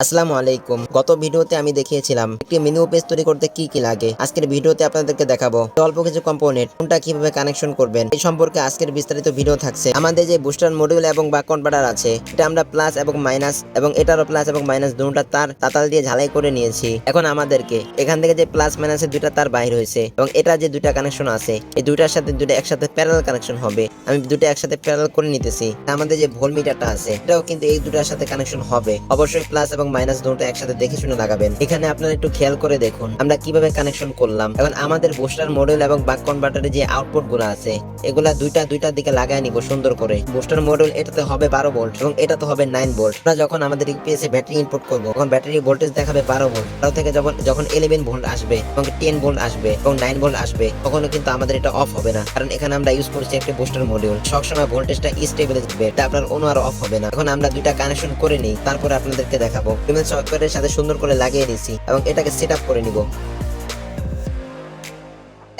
আসসালামু আলাইকুম। গত ভিডিওতে আমি দেখিয়েছিলাম একটি মিনি পেজ তৈরি করতে কি কি লাগে। আজকের ভিডিওতে আপনাদেরকে দেখাবো অল্প কিছু কম্পোনেন্ট কোনটা কিভাবে কানেকশন করবেন এই সম্পর্কে আজকের বিস্তারিত ভিডিও থাকছে। আমাদের যে বুস্টার মডিউল এবং বাক কনভার্টার আছে এটা আমরা প্লাস এবং মাইনাস এবং এটারও প্লাস এবং মাইনাস দুটোটা তার তাতাল দিয়ে ঝালাই করে নিয়েছি। এখন আমাদেরকে এখান থেকে যে প্লাস মাইনাসের দুইটা তার বাইর হয়েছে এবং এটা যে দুইটা কানেকশন আছে এই দুইটার সাথে দুইটা একসাথে প্যারালাল কানেকশন হবে। আমি দুইটা একসাথে প্যারালাল করে নিতেছি। আমাদের যে ভোল্টমিটারটা আছে এটাও কিন্তু এই দুটার সাথে কানেকশন হবে। অবশ্যই প্লাস এবং মাইনাস দুটো একসাথে দেখে শুনে লাগাবেন। এখানে আপনারা একটু খেয়াল করে দেখুন আমরা কিভাবে কানেকশন করলাম। এখন আমাদের বুস্টার মডিউল এবং বাক কনভার্টারের যে আউটপুট গুলো আছে এগুলা দুইটার দিকে লাগায় নিব সুন্দর করে। বুস্টার মডিউল এটাতে হবে 12 ভোল্ট এবং এটাতে হবে 9 ভোল্ট। আমরা যখন আমাদের ইউপিএস এ ব্যাটারি ইনপুট করব তখন ব্যাটারি ভোল্টেজ দেখাবে 12 ভোল্ট। তার থেকে যখন 11 ভোল্ট আসবে এবং 10 ভোল্ট আসবে এবং 9 ভোল্ট আসবে তখন কিন্তু আমাদের এটা অফ হবে না, কারণ এখানে আমরা ইউজ করছি একটা বুস্টার মডিউল। সবসময় ভোল্টেজটা স্টেবল থাকবে, এটা আপনার অন্য আর অফ হবে না। এখন আমরা দুইটা কানেকশন করে নিই, তারপরে আপনাদেরকে দেখাবো। ইমেল সফটওয়্যারের সাথে সুন্দর করে লাগিয়ে নিছি এবং এটাকে সেট আপ করে নিব।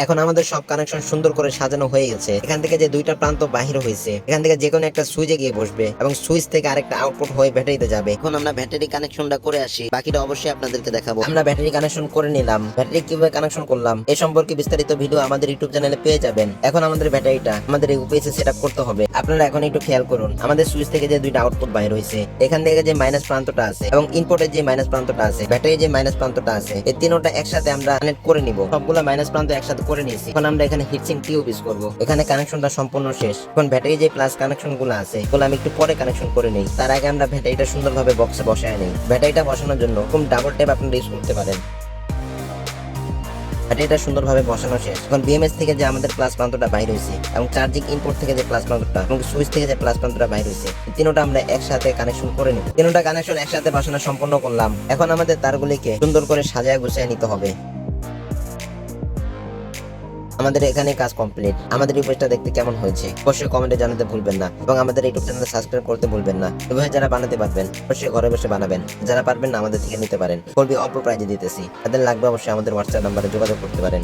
এখন আমাদের সব কানেকশন সুন্দর করে সাজানো হয়ে গেছে। এখান থেকে যে দুইটা প্রান্ত বাহির হয়েছে এখান থেকে যে কোনো একটা সুইচে গিয়ে বসবে এবং সুইচ থেকে আরেকটা আউটপুট হয়ে ব্যাটারিতে যাবে। এখন আমরা ব্যাটারি কানেকশনটা করে আসি, বাকিটা অবশ্যই আপনাদেরকে দেখাবো। আমরা ব্যাটারি কানেকশন করে নিলাম। ব্যাটারি কিভাবে কানেকশন করলাম এ সম্পর্কে বিস্তারিত ভিডিও আমাদের ইউটিউব চ্যানেলে পেয়ে যাবেন। এখন আমাদের ব্যাটারিটা আমাদের ইউপিএসে সেট আপ করতে হবে। আপনারা এখন একটু খেয়াল করুন আমাদের সুইচ থেকে যে দুইটা আউটপুট বাইর হয়েছে এখান থেকে যে মাইনাস প্রান্তটা আছে এবং ইনপুটের যে মাইনাস প্রান্তটা আছে ব্যাটারির যে মাইনাস প্রান্তটা আছে এই তিনটা একসাথে আমরা কানেক্ট করে নিব। সবগুলা মাইনাস প্রান্ত একসাথে করে নিয়েছি। এখন আমরা এখানে হিটসিং টিউব ইউজ করব। এখানে কানেকশনটা সম্পূর্ণ শেষ। এখন ব্যাটারি যে প্লাস কানেকশন গুলো আছে এগুলো আমি একটু পরে কানেকশন করে নেই। তার আগে আমরা ব্যাটারিটা সুন্দরভাবে বক্সে বসায় নেই। ব্যাটারিটা বসানোর জন্য এরকম ডাবল ট্যাপ আপনারা ইউজ করতে পারেন। ব্যাটারিটা সুন্দরভাবে বসানো শেষ। এখন বিএমএস থেকে যে আমাদের প্লাস প্রান্তটা বাইর হয়েছে এবং চার্জিং ইনপুট থেকে যে প্লাস প্রান্তটা এবং সুইচ থেকে যে প্লাস প্রান্তটা বাইর হয়েছে তিনটা আমরা একসাথে কানেকশন করে নিব। তিনটা কানেকশন একসাথে বসানো সম্পন্ন করলাম। এখন আমাদের তারগুলিকে সুন্দর করে সাজায় গুছিয়ে নিতে হবে। আমাদের এখানে কাজ কমপ্লিট। আমাদের এই পেজটা দেখতে কেমন হয়েছে অবশ্যই কমেন্টে জানাতে ভুলবেন না এবং আমাদের ইউটিউব চ্যানেল সাবস্ক্রাইব করতে ভুলবেন না। এভাবে যারা বানাতে পারবেন অবশ্যই ঘরে বসে বানাবেন, যারা পারবেন না আমাদের থেকে নিতে পারেন। অল্প প্রাইজে দিতেছি, তাদের লাগবে অবশ্যই আমাদের হোয়াটসঅ্যাপ নাম্বারে যোগাযোগ করতে পারেন।